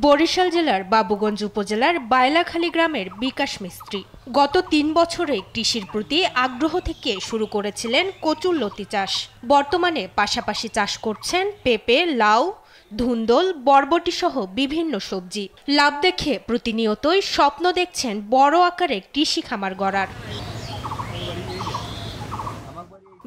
বরিশাল জেলার বাবুগঞ্জ উপজেলার বাইলাখালী গ্রামের বিকাশ মিস্ত্রি গত ৩ বছরে কৃষির প্রতি আগ্রহ থেকে শুরু করেছিলেন কচুরলতি চাষ। বর্তমানে পাশাপাশি চাষ করছেন পেঁপে, লাউ, ধুন্দল, বরবটি সহ বিভিন্ন সবজি। লাভ দেখে প্রতিনিয়তই স্বপ্ন দেখছেন বড় আকারে কৃষি খামার গড়ার।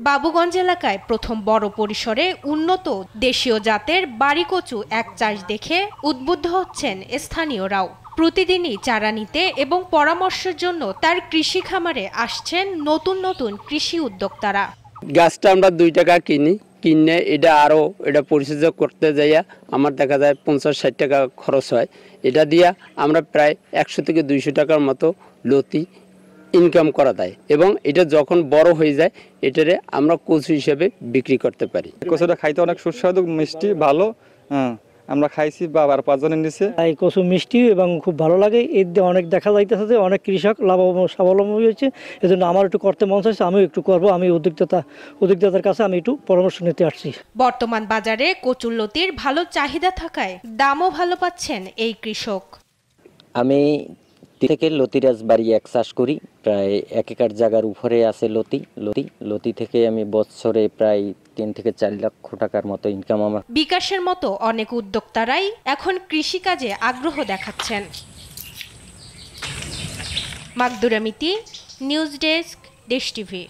বাবুগঞ্জ এলাকায় প্রথম বড় পরিসরে উন্নত দেশীয় জাতের বাড়ি কচু এক চাষ দেখে উদ্বুদ্ধ হচ্ছেন স্থানীয়রাও। প্রতিদিনই চারা নিতে এবং পরামর্শের জন্য তার কৃষি খামারে আসছেন নতুন নতুন কৃষি উদ্যোক্তারা। গাছটা আমরা 2 টাকা কিনে এটা পরিচর্যা করতে যাইয়া আমার দেখা যায় 50-60 টাকা খরচ হয়। এটা দিয়া আমরা প্রায় 100 থেকে 200 টাকার মতো লতি ইনকাম করা যায় এবং এটা যখন বড় হয়ে যায় এটারে আমরা কচু হিসেবে বিক্রি করতে পারি। কচুটা খাইতে অনেক সুস্বাদু, মিষ্টি, ভালো। আমরা খাইছি, বাবার 5 জনের নিচে। এই কচু মিষ্টি এবং খুব ভালো লাগে। এর দিয়ে অনেক দেখা যাইতেছে যে অনেক কৃষক স্বাবলম্বী হয়েছে। এজন্য আমার একটু করতে মন চাইছে, আমিও একটু করব। আমি উদ্যোক্তাদের কাছে আমি একটু পরামর্শ নিতে আসছি। বর্তমান বাজারে কচুরলতির ভালো চাহিদা থাকায় দামও ভালো পাচ্ছেন এই কৃষক। আমি থেকে লতিরাজ বাড়ি এক চাষ করি, প্রায় 1 একর জায়গার উপরে আছে লতি থেকে আমি বছরে প্রায় 3 থেকে 4 লক্ষ টাকার মতো ইনকাম আমার। বিকাশের মতো অনেক উদ্যোক্তারাই এখন কৃষিকাজে আগ্রহ দেখাচ্ছেন। মাকদুরা মিতি, নিউজ ডেস্ক, দেশ টিভি।